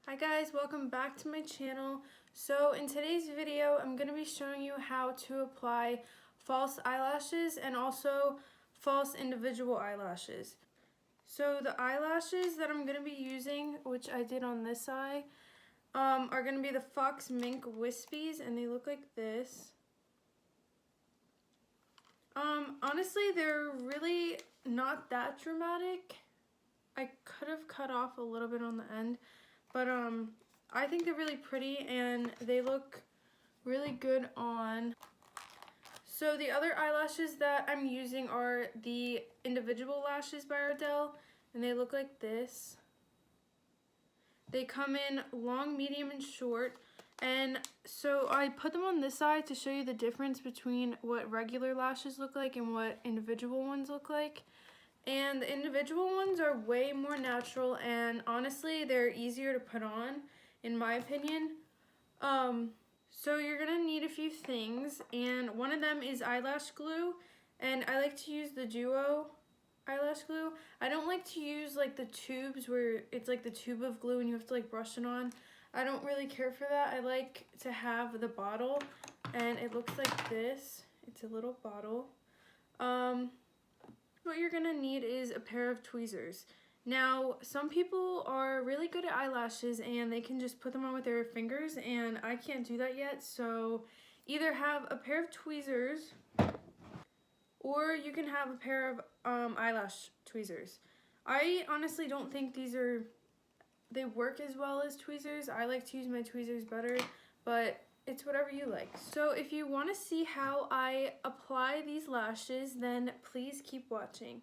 Hi guys, welcome back to my channel. So in today's video, I'm going to be showing you how to apply false eyelashes and also false individual eyelashes. So the eyelashes that I'm going to be using, which I did on this eye, are going to be the Fox Mink Wispies, and they look like this. Honestly, they're really not that dramatic. I could have cut off a little bit on the end, but I think they're really pretty and they look really good on. So the other eyelashes that I'm using are the Individual Lashes by Ardell, and they look like this. They come in long, medium, and short. And so I put them on this side to show you the difference between what regular lashes look like and what individual ones look like. And the individual ones are way more natural, and honestly they're easier to put on in my opinion. So you're gonna need a few things, and one of them is eyelash glue, and I like to use the Duo eyelash glue. I don't like to use like the tubes where it's like the tube of glue and you have to like brush it on. I don't really care for that. I like to have the bottle, and it looks like this. It's a little bottle. What you're gonna need is a pair of tweezers. Now, some people are really good at eyelashes and they can just put them on with their fingers, and I can't do that yet, so either have a pair of tweezers or you can have a pair of eyelash tweezers. I honestly don't think they work as well as tweezers. I like to use my tweezers better, but it's whatever you like. So if you want to see how I apply these lashes, then please keep watching.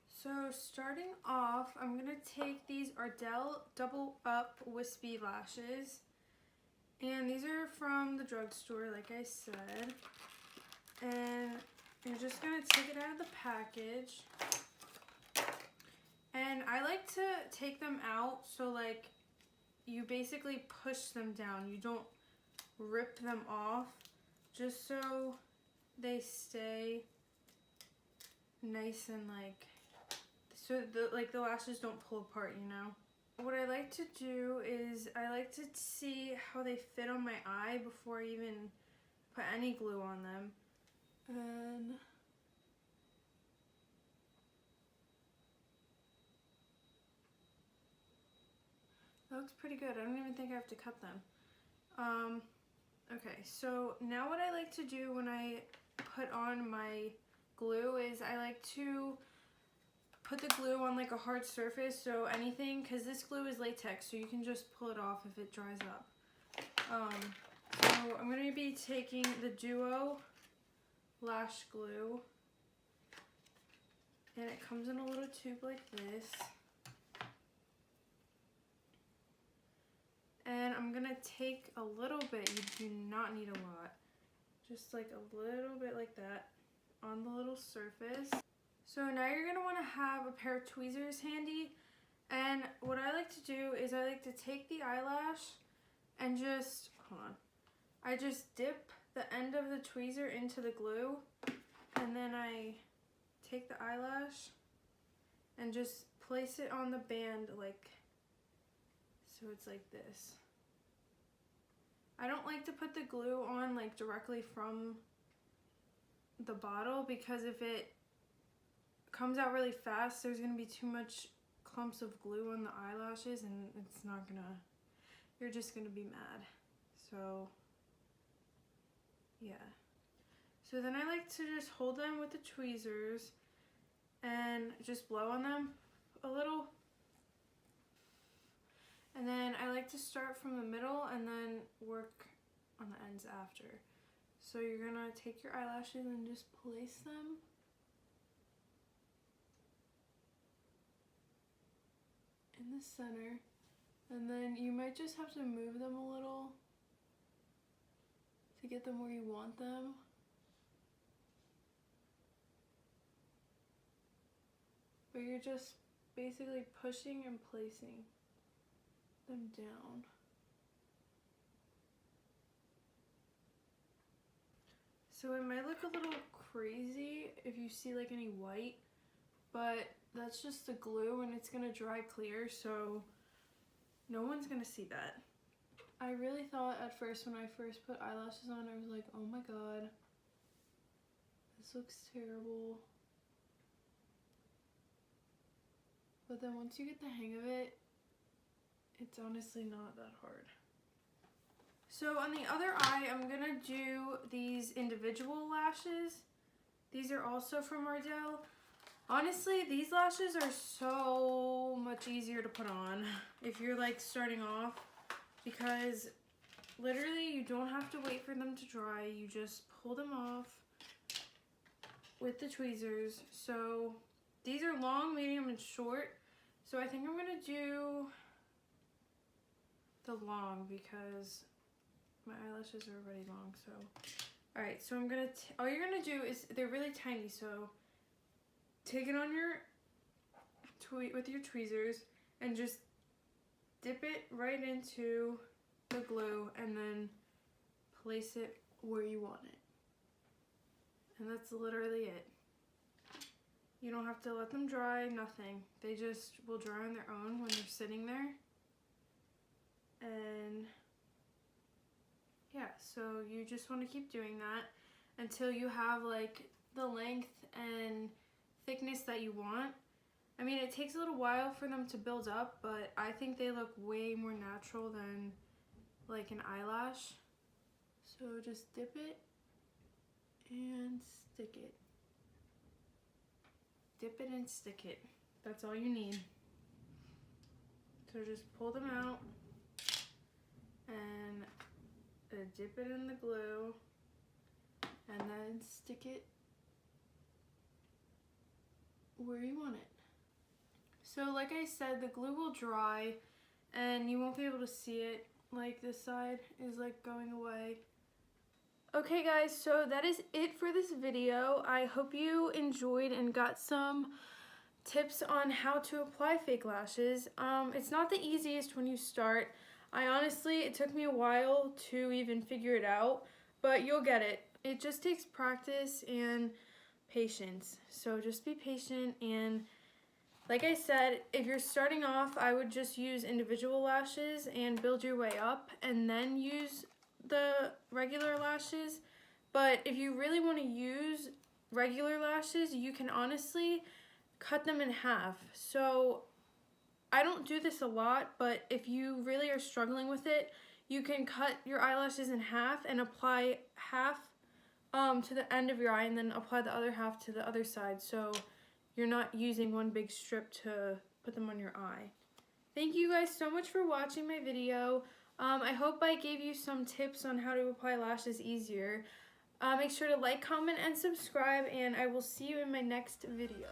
So starting off, I'm going to take these Ardell Double Up Wispy Lashes. And these are from the drugstore, like I said. And you're just going to take it out of the package. And I like to take them out so like you basically push them down. You don't rip them off, just so they stay nice and like, so the lashes don't pull apart, you know. What I like to do is I like to see how they fit on my eye before I even put any glue on them. And that looks pretty good. I don't even think I have to cut them. Okay, so now what I like to do when I put on my glue is I like to put the glue on like a hard surface, so anything, because this glue is latex, so you can just pull it off if it dries up. So I'm going to be taking the Duo lash glue, and it comes in a little tube like this. And I'm going to take a little bit, you do not need a lot, just like a little bit like that on the little surface. So now you're going to want to have a pair of tweezers handy, and what I like to do is I like to take the eyelash and just, hold on, I just dip the end of the tweezer into the glue, and then I take the eyelash and just place it on the band like, so it's like this. I don't like to put the glue on like directly from the bottle, because if it comes out really fast, there's gonna be too much clumps of glue on the eyelashes, and it's not gonna, you're just gonna be mad. So yeah. So then I like to just hold them with the tweezers and just blow on them a little. And then I like to start from the middle and then work on the ends after. So you're gonna take your eyelashes and just place them. In the center. And then you might just have to move them a little to get them where you want them. But you're just basically pushing and placing them down. So it might look a little crazy if you see like any white, but that's just the glue and it's gonna dry clear, so No one's gonna see that. I really thought at first when I first put eyelashes on, I was like, oh my god, this looks terrible. But then once you get the hang of it, it's honestly not that hard. So on the other eye, I'm gonna do these individual lashes. These are also from Ardell. Honestly, these lashes are so much easier to put on if you're like starting off, because literally you don't have to wait for them to dry. You just pull them off with the tweezers. So these are long, medium, and short. So I think I'm gonna do the long because my eyelashes are already long. So all right, so I'm gonna all you're gonna do is, they're really tiny, so take it on your with your tweezers and just dip it right into the glue and then place it where you want it. And that's literally it. You don't have to let them dry, nothing. They just will dry on their own when they're sitting there. And yeah, so you just want to keep doing that until you have like the length and thickness that you want. I mean, it takes a little while for them to build up, but I think they look way more natural than like an eyelash. So just dip it and stick it. Dip it and stick it. That's all you need. So just pull them out and dip it in the glue and then stick it where you want it. So like I said, the glue will dry and you won't be able to see it. Like this side is like going away. Okay guys, so that is it for this video. I hope you enjoyed and got some tips on how to apply fake lashes. It's not the easiest when you start. It took me a while to even figure it out, but you'll get it. It just takes practice and patience. So just be patient, and like I said, if you're starting off, I would just use individual lashes and build your way up and then use the regular lashes. But if you really want to use regular lashes, you can honestly cut them in half. So I don't do this a lot, but if you really are struggling with it, you can cut your eyelashes in half and apply half to the end of your eye and then apply the other half to the other side, so you're not using one big strip to put them on your eye. Thank you guys so much for watching my video. I hope I gave you some tips on how to apply lashes easier. Make sure to like, comment, and subscribe, and I will see you in my next video.